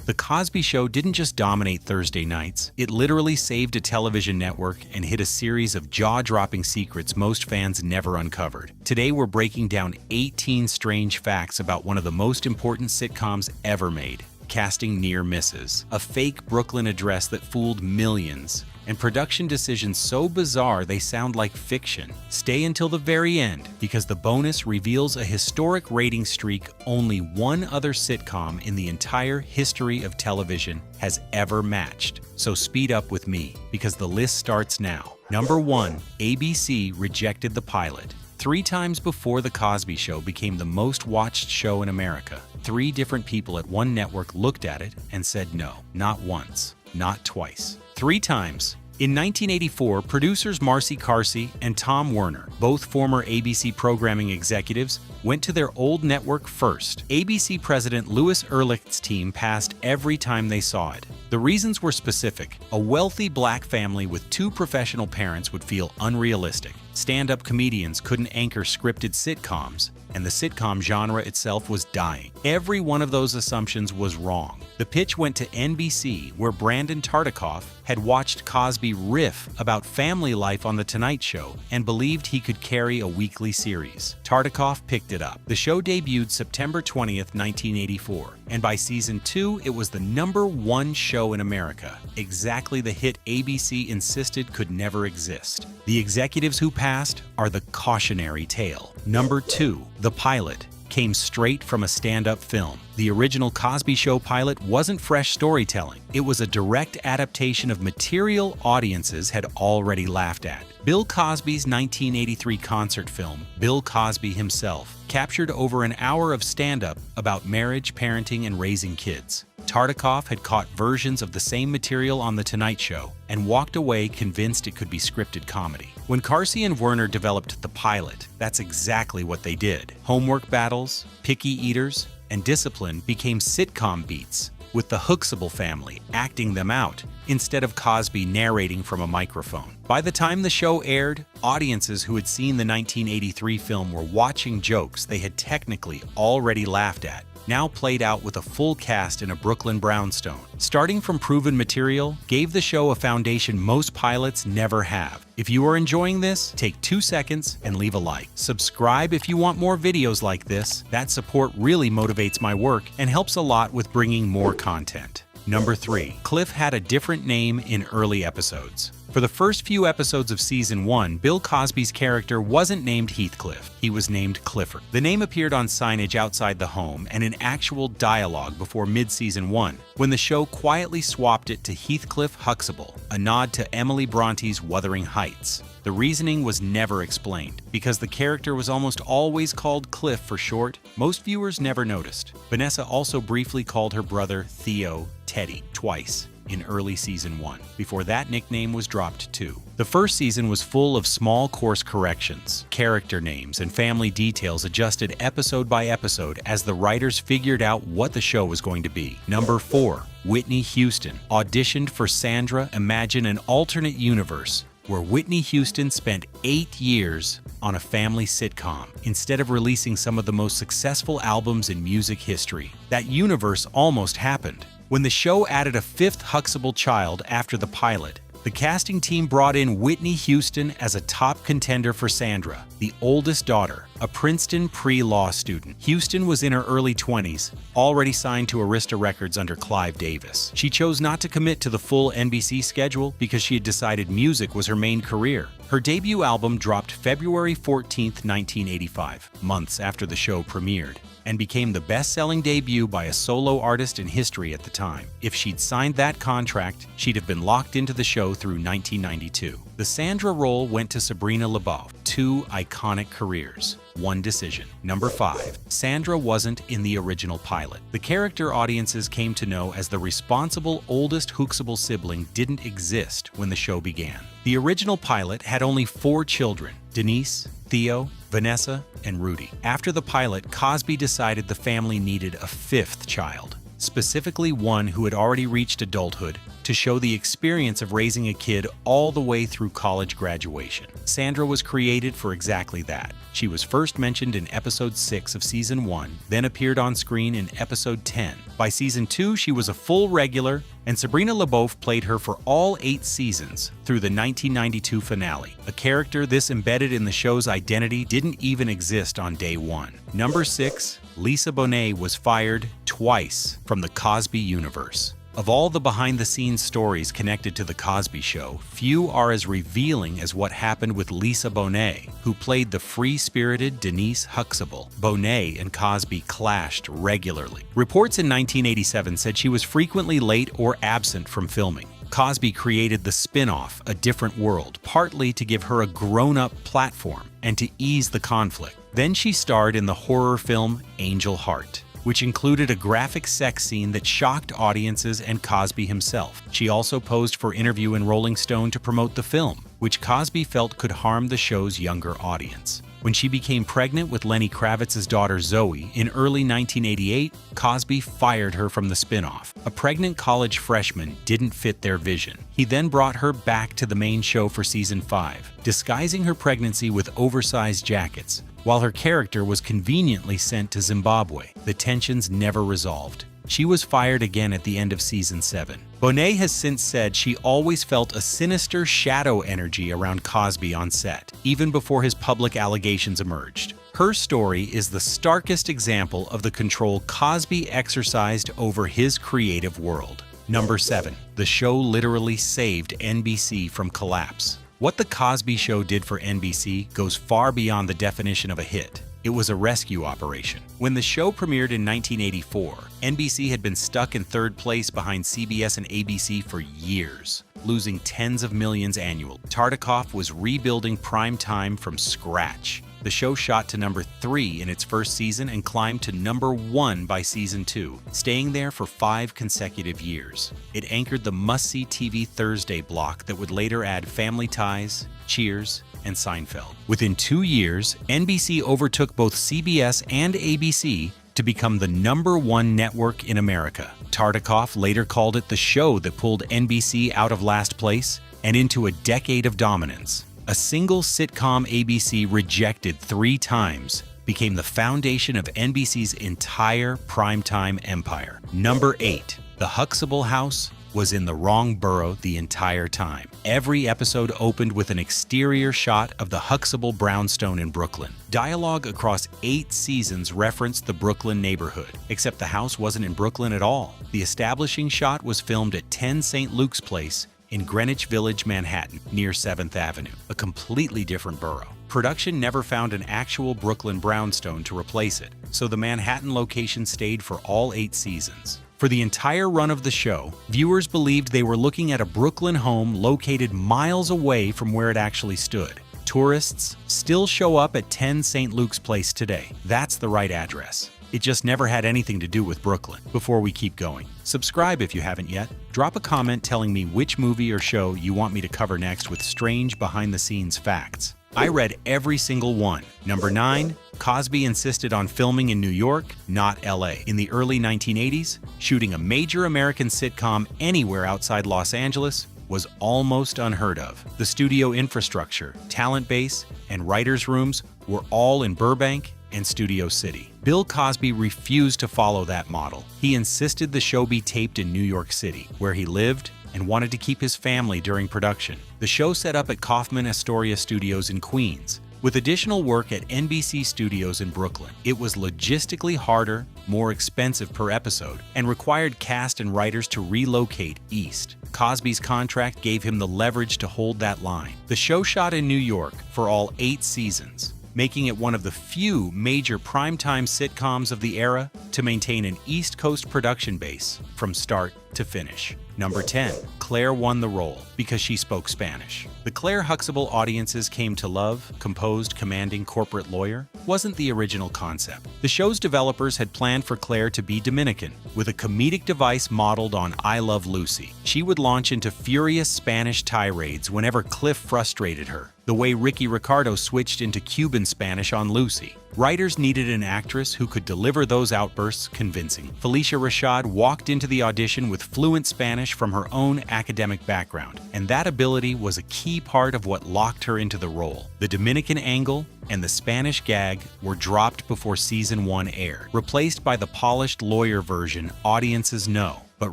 The Cosby Show didn't just dominate Thursday nights, it literally saved a television network and hid a series of jaw-dropping secrets most fans never uncovered. Today we're breaking down 18 strange facts about one of the most important sitcoms ever made. Casting near misses, a fake Brooklyn address that fooled millions, and production decisions so bizarre they sound like fiction. Stay until the very end, because the bonus reveals a historic rating streak only one other sitcom in the entire history of television has ever matched. So speed up with me, because the list starts now. Number 1. ABC rejected the pilot. 3 times before The Cosby Show became the most watched show in America, 3 different people at one network looked at it and said no. Not once, not twice. 3 times. In 1984, producers Marcy Carsey and Tom Werner, both former ABC programming executives, went to their old network first. ABC president Louis Ehrlich's team passed every time they saw it. The reasons were specific. A wealthy black family with 2 professional parents would feel unrealistic. Stand-up comedians couldn't anchor scripted sitcoms, and the sitcom genre itself was dying. Every one of those assumptions was wrong. The pitch went to NBC, where Brandon Tartikoff had watched Cosby riff about family life on The Tonight Show and believed he could carry a weekly series. Tartikoff picked it up. The show debuted September 20th, 1984, and by season 2, it was the #1 show in America, exactly the hit ABC insisted could never exist. The executives who passed are the cautionary tale. Number 2. The pilot came straight from a stand-up film. The original Cosby Show pilot wasn't fresh storytelling. It was a direct adaptation of material audiences had already laughed at. Bill Cosby's 1983 concert film, Bill Cosby Himself, captured over an hour of stand-up about marriage, parenting, and raising kids. Tartikoff had caught versions of the same material on The Tonight Show and walked away convinced it could be scripted comedy. When Carsey and Werner developed the pilot, that's exactly what they did. Homework battles, picky eaters, and discipline became sitcom beats, with the Huxtable family acting them out instead of Cosby narrating from a microphone. By the time the show aired, audiences who had seen the 1983 film were watching jokes they had technically already laughed at, now played out with a full cast in a Brooklyn brownstone. Starting from proven material gave the show a foundation most pilots never have. If you are enjoying this, take 2 seconds and leave a like. Subscribe if you want more videos like this. That support really motivates my work and helps a lot with bringing more content. Number 3. Cliff had a different name in early episodes. For the first few episodes of Season 1, Bill Cosby's character wasn't named Heathcliff. He was named Clifford. The name appeared on signage outside the home and in actual dialogue before mid-Season 1, when the show quietly swapped it to Heathcliff Huxtable, a nod to Emily Bronte's Wuthering Heights. The reasoning was never explained. Because the character was almost always called Cliff for short, most viewers never noticed. Vanessa also briefly called her brother Theo Teddy twice in early Season 1, before that nickname was dropped too. The first season was full of small course corrections, character names, and family details adjusted episode by episode as the writers figured out what the show was going to be. Number 4. Whitney Houston auditioned for Sandra. Imagine an alternate universe where Whitney Houston spent 8 years on a family sitcom instead of releasing some of the most successful albums in music history. That universe almost happened. When the show added a 5th Huxtable child after the pilot, the casting team brought in Whitney Houston as a top contender for Sandra, the oldest daughter, a Princeton pre-law student. Houston was in her early 20s, already signed to Arista Records under Clive Davis. She chose not to commit to the full NBC schedule because she had decided music was her main career. Her debut album dropped February 14, 1985, months after the show premiered, and became the best-selling debut by a solo artist in history at the time. If she'd signed that contract, she'd have been locked into the show through 1992. The Sandra role went to Sabrina LeBeouf. 2 iconic careers, 1 decision. Number 5. Sandra wasn't in the original pilot. The character audiences came to know as the responsible oldest Huxtable sibling didn't exist when the show began. The original pilot had only 4 children: Denise, Theo, Vanessa, and Rudy. After the pilot, Cosby decided the family needed a 5th child, specifically one who had already reached adulthood, to show the experience of raising a kid all the way through college graduation. Sandra was created for exactly that. She was first mentioned in episode 6 of season 1, then appeared on screen in episode 10. By season 2, she was a full regular, and Sabrina LaBeouf played her for all 8 seasons through the 1992 finale. A character this embedded in the show's identity didn't even exist on day 1. Number 6. Lisa Bonet was fired twice from the Cosby universe. Of all the behind-the-scenes stories connected to The Cosby Show, few are as revealing as what happened with Lisa Bonet, who played the free-spirited Denise Huxtable. Bonet and Cosby clashed regularly. Reports in 1987 said she was frequently late or absent from filming. Cosby created the spin-off, A Different World, partly to give her a grown-up platform and to ease the conflict. Then she starred in the horror film Angel Heart, which included a graphic sex scene that shocked audiences and Cosby himself. She also posed for interview in Rolling Stone to promote the film, which Cosby felt could harm the show's younger audience. When she became pregnant with Lenny Kravitz's daughter Zoe in early 1988, Cosby fired her from the spin-off. A pregnant college freshman didn't fit their vision. He then brought her back to the main show for season 5, disguising her pregnancy with oversized jackets, while her character was conveniently sent to Zimbabwe. The tensions never resolved. She was fired again at the end of season 7. Bonet has since said she always felt a sinister shadow energy around Cosby on set, even before his public allegations emerged. Her story is the starkest example of the control Cosby exercised over his creative world. Number 7. The show literally saved NBC from collapse. What The Cosby Show did for NBC goes far beyond the definition of a hit. It was a rescue operation. When the show premiered in 1984, NBC had been stuck in third place behind CBS and ABC for years, losing tens of millions annually. Tartikoff was rebuilding prime time from scratch. The show shot to number 3 in its first season and climbed to number 1 by season 2, staying there for 5 consecutive years. It anchored the must-see TV Thursday block that would later add Family Ties, Cheers, and Seinfeld. Within 2 years, NBC overtook both CBS and ABC to become the number 1 network in America. Tartikoff later called it the show that pulled NBC out of last place and into a decade of dominance. A single sitcom ABC rejected 3 times became the foundation of NBC's entire primetime empire. Number 8. The Huxtable house was in the wrong borough the entire time. Every episode opened with an exterior shot of the Huxtable brownstone in Brooklyn. Dialogue across 8 seasons referenced the Brooklyn neighborhood, except the house wasn't in Brooklyn at all. The establishing shot was filmed at 10 St. Luke's Place in Greenwich Village, Manhattan, near 7th Avenue, a completely different borough. Production never found an actual Brooklyn brownstone to replace it, so the Manhattan location stayed for all 8 seasons. For the entire run of the show, viewers believed they were looking at a Brooklyn home located miles away from where it actually stood. Tourists still show up at 10 St. Luke's Place today. That's the right address. It just never had anything to do with Brooklyn. Before we keep going, subscribe if you haven't yet. Drop a comment telling me which movie or show you want me to cover next with strange behind-the-scenes facts. I read every single one. Number 9. Cosby insisted on filming in New York, not LA. In the early 1980s, shooting a major American sitcom anywhere outside Los Angeles was almost unheard of. The studio infrastructure, talent base, and writers' rooms were all in Burbank and Studio City. Bill Cosby refused to follow that model. He insisted the show be taped in New York City, where he lived and wanted to keep his family during production. The show set up at Kaufman Astoria Studios in Queens, with additional work at NBC Studios in Brooklyn. It was logistically harder, more expensive per episode, and required cast and writers to relocate east. Cosby's contract gave him the leverage to hold that line. The show shot in New York for all 8 seasons, making it one of the few major primetime sitcoms of the era to maintain an East Coast production base from start to finish. Number 10. Claire won the role because she spoke Spanish. The Claire Huxtable audiences came to love, composed, commanding corporate lawyer, wasn't the original concept. The show's developers had planned for Claire to be Dominican, with a comedic device modeled on I Love Lucy. She would launch into furious Spanish tirades whenever Cliff frustrated her, the way Ricky Ricardo switched into Cuban Spanish on Lucy. Writers needed an actress who could deliver those outbursts convincingly. Felicia Rashad walked into the audition with fluent Spanish from her own academic background, and that ability was a key part of what locked her into the role. The Dominican angle and the Spanish gag were dropped before season 1 aired, replaced by the polished lawyer version audiences know. But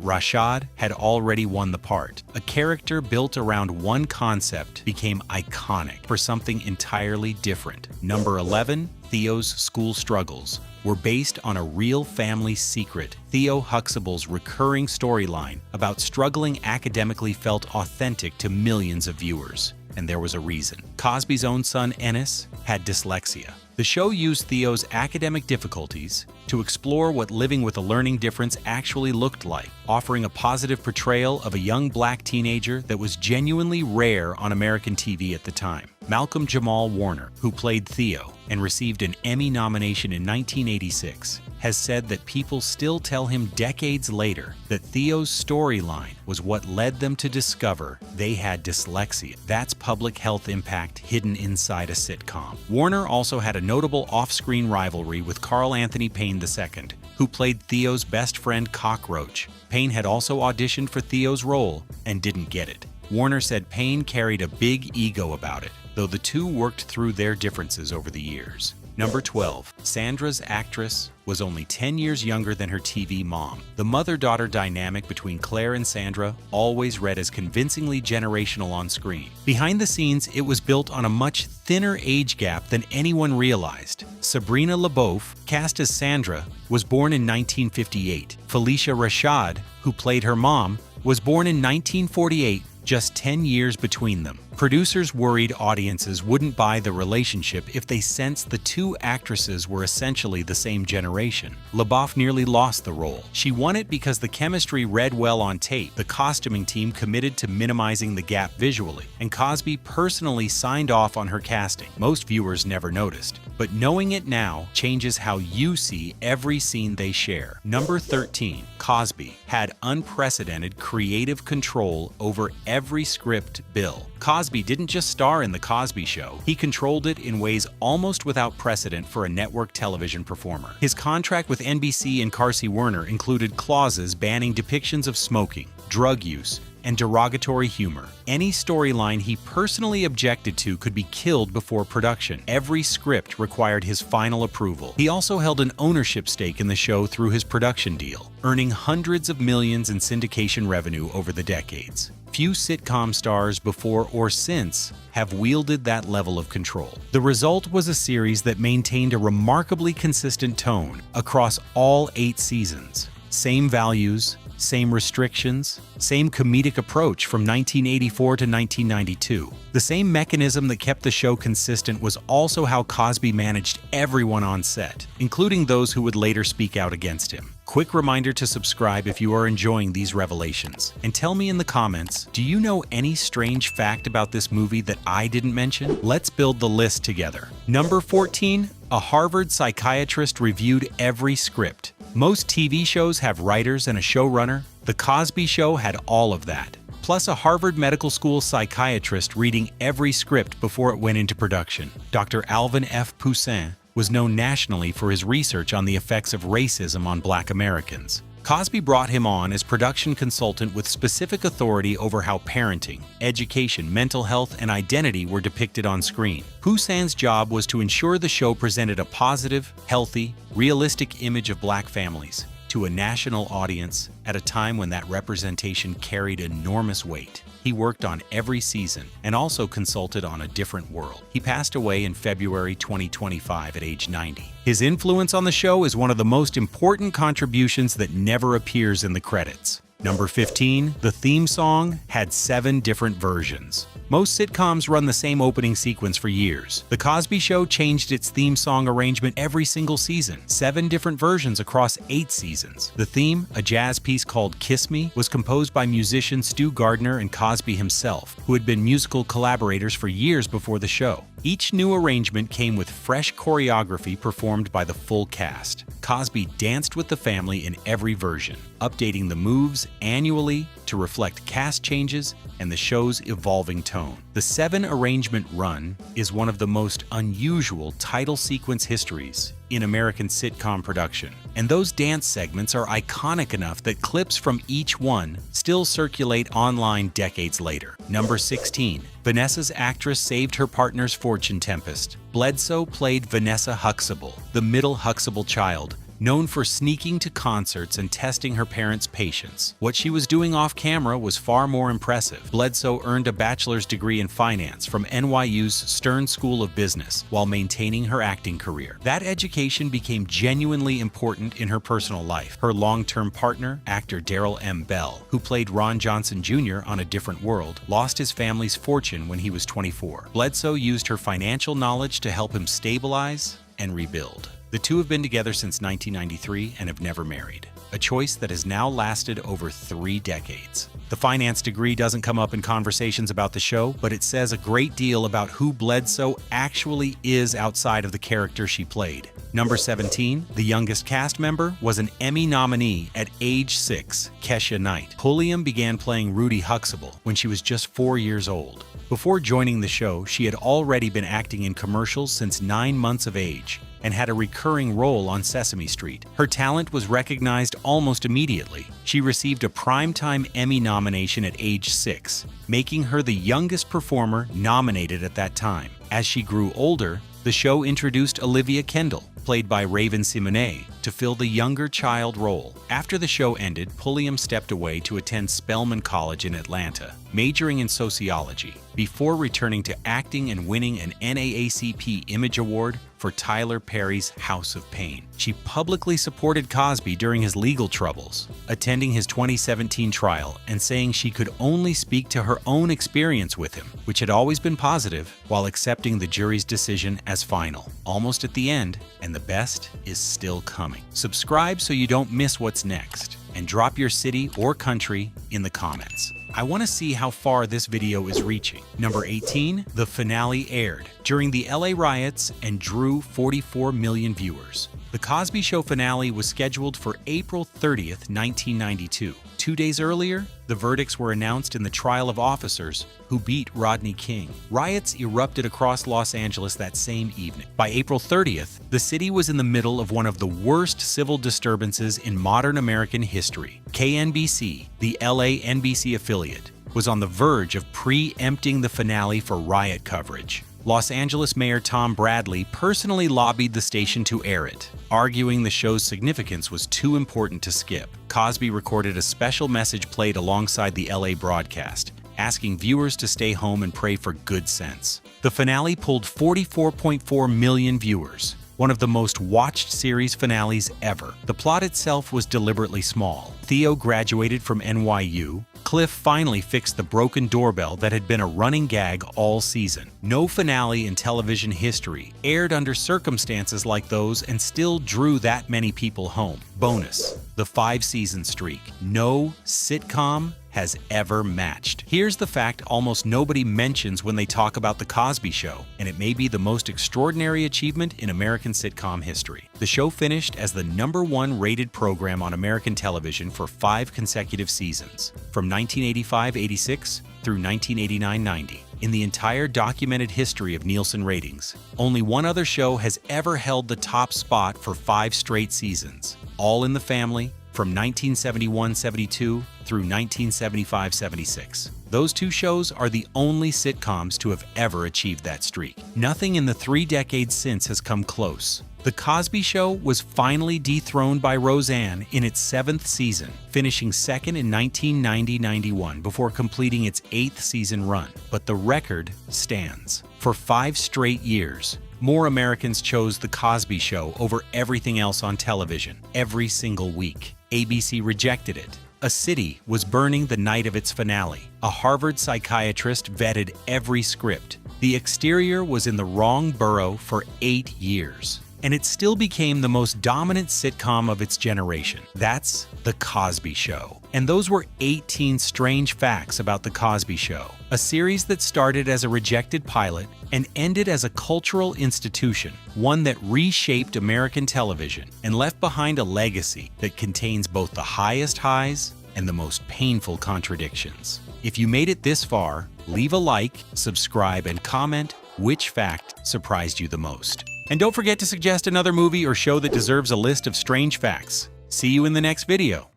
Rashad had already won the part. A character built around one concept became iconic for something entirely different. Number 11, Theo's school struggles were based on a real family secret. Theo Huxtable's recurring storyline about struggling academically felt authentic to millions of viewers. And there was a reason. Cosby's own son, Ennis, had dyslexia. The show used Theo's academic difficulties to explore what living with a learning difference actually looked like, offering a positive portrayal of a young black teenager that was genuinely rare on American TV at the time. Malcolm Jamal Warner, who played Theo and received an Emmy nomination in 1986, has said that people still tell him decades later that Theo's storyline was what led them to discover they had dyslexia. That's public health impact hidden inside a sitcom. Warner also had a notable off-screen rivalry with Carl Anthony Payne II, who played Theo's best friend Cockroach. Payne had also auditioned for Theo's role and didn't get it. Warner said Payne carried a big ego about it, though the two worked through their differences over the years. Number 12. Sandra's actress was only 10 years younger than her TV mom. The mother-daughter dynamic between Claire and Sandra always read as convincingly generational on screen. Behind the scenes, it was built on a much thinner age gap than anyone realized. Sabrina LaBeouf, cast as Sandra, was born in 1958. Felicia Rashad, who played her mom, was born in 1948, just 10 years between them. Producers worried audiences wouldn't buy the relationship if they sensed the two actresses were essentially the same generation. LaBeouf nearly lost the role. She won it because the chemistry read well on tape. The costuming team committed to minimizing the gap visually, and Cosby personally signed off on her casting. Most viewers never noticed, but knowing it now changes how you see every scene they share. Number 13. Cosby had unprecedented creative control over every script bill. Cosby didn't just star in The Cosby Show, he controlled it in ways almost without precedent for a network television performer. His contract with NBC and Carsey Werner included clauses banning depictions of smoking, drug use, and derogatory humor. Any storyline he personally objected to could be killed before production. Every script required his final approval. He also held an ownership stake in the show through his production deal, earning hundreds of millions in syndication revenue over the decades. Few sitcom stars before or since have wielded that level of control. The result was a series that maintained a remarkably consistent tone across all 8 seasons. Same values, same restrictions, same comedic approach from 1984 to 1992. The same mechanism that kept the show consistent was also how Cosby managed everyone on set, including those who would later speak out against him. Quick reminder to subscribe if you are enjoying these revelations. And tell me in the comments, do you know any strange fact about this movie that I didn't mention? Let's build the list together. Number 14, a Harvard psychiatrist reviewed every script. Most TV shows have writers and a showrunner. The Cosby Show had all of that, plus a Harvard Medical School psychiatrist reading every script before it went into production. Dr. Alvin F. Poussin was known nationally for his research on the effects of racism on Black Americans. Cosby brought him on as production consultant with specific authority over how parenting, education, mental health, and identity were depicted on screen. Poussin's job was to ensure the show presented a positive, healthy, realistic image of Black families to a national audience at a time when that representation carried enormous weight. He worked on every season and also consulted on A Different World. He passed away in February 2025 at age 90. His influence on the show is one of the most important contributions that never appears in the credits. Number 15, the theme song had 7 different versions. Most sitcoms run the same opening sequence for years. The Cosby Show changed its theme song arrangement every single season, 7 different versions across 8 seasons. The theme, a jazz piece called Kiss Me, was composed by musician Stu Gardner and Cosby himself, who had been musical collaborators for years before the show. Each new arrangement came with fresh choreography performed by the full cast. Cosby danced with the family in every version, updating the moves annually to reflect cast changes and the show's evolving tone. The 7-arrangement run is one of the most unusual title sequence histories in American sitcom production, and those dance segments are iconic enough that clips from each one still circulate online decades later. Number 16. Vanessa's actress saved her partner's fortune tempest. Bledsoe played Vanessa Huxtable, the middle Huxtable child, known for sneaking to concerts and testing her parents' patience. What she was doing off camera was far more impressive. Bledsoe earned a bachelor's degree in finance from NYU's Stern School of Business while maintaining her acting career. That education became genuinely important in her personal life. Her long-term partner, actor Darrell M. Bell, who played Ron Johnson Jr. on A Different World, lost his family's fortune when he was 24. Bledsoe used her financial knowledge to help him stabilize and rebuild. The two have been together since 1993 and have never married, a choice that has now lasted over 3 decades. The finance degree doesn't come up in conversations about the show, but it says a great deal about who Bledsoe actually is outside of the character she played. Number 17, the youngest cast member was an Emmy nominee at age 6, Kesha Knight. Pulliam began playing Rudy Huxtable when she was just 4 years old. Before joining the show, she had already been acting in commercials since 9 months of age and had a recurring role on Sesame Street. Her talent was recognized almost immediately. She received a Primetime Emmy nomination at age 6, making her the youngest performer nominated at that time. As she grew older, the show introduced Olivia Kendall, played by Raven Simonet, to fill the younger child role. After the show ended, Pulliam stepped away to attend Spelman College in Atlanta, majoring in sociology, before returning to acting and winning an NAACP Image Award for Tyler Perry's House of Pain. She publicly supported Cosby during his legal troubles, attending his 2017 trial and saying she could only speak to her own experience with him, which had always been positive, while accepting the jury's decision as final. Almost at the end, and the best is still coming. Subscribe so you don't miss what's next, and drop your city or country in the comments. I want to see how far this video is reaching. Number 18, the finale aired during the LA riots and drew 44 million viewers. The Cosby Show finale was scheduled for April 30th, 1992. 2 days earlier, the verdicts were announced in the trial of officers who beat Rodney King. Riots erupted across Los Angeles that same evening. By April 30th, the city was in the middle of one of the worst civil disturbances in modern American history. KNBC, the LA NBC affiliate, was on the verge of preempting the finale for riot coverage. Los Angeles Mayor Tom Bradley personally lobbied the station to air it, arguing the show's significance was too important to skip. Cosby recorded a special message played alongside the LA broadcast, asking viewers to stay home and pray for good sense. The finale pulled 44.4 million viewers, one of the most watched series finales ever. The plot itself was deliberately small. Theo graduated from NYU. Cliff finally fixed the broken doorbell that had been a running gag all season. No finale in television history aired under circumstances like those and still drew that many people home. Bonus: the 5-season streak. No sitcom has ever matched. Here's the fact almost nobody mentions when they talk about The Cosby Show, and it may be the most extraordinary achievement in American sitcom history. The show finished as the #1 rated program on American television for 5 consecutive seasons, from 1985-86 through 1989-90. In the entire documented history of Nielsen ratings, only one other show has ever held the top spot for 5 straight seasons. All in the Family, from 1971-72 through 1975-76. Those 2 shows are the only sitcoms to have ever achieved that streak. Nothing in the 3 decades since has come close. The Cosby Show was finally dethroned by Roseanne in its 7th season, finishing second in 1990-91 before completing its 8th season run. But the record stands. For 5 straight years, more Americans chose The Cosby Show over everything else on television, every single week. ABC rejected it. A city was burning the night of its finale. A Harvard psychiatrist vetted every script. The exterior was in the wrong borough for 8 years. And it still became the most dominant sitcom of its generation. That's The Cosby Show. And those were 18 strange facts about The Cosby Show, a series that started as a rejected pilot and ended as a cultural institution, one that reshaped American television and left behind a legacy that contains both the highest highs and the most painful contradictions. If you made it this far, leave a like, subscribe, and comment which fact surprised you the most. And don't forget to suggest another movie or show that deserves a list of strange facts. See you in the next video.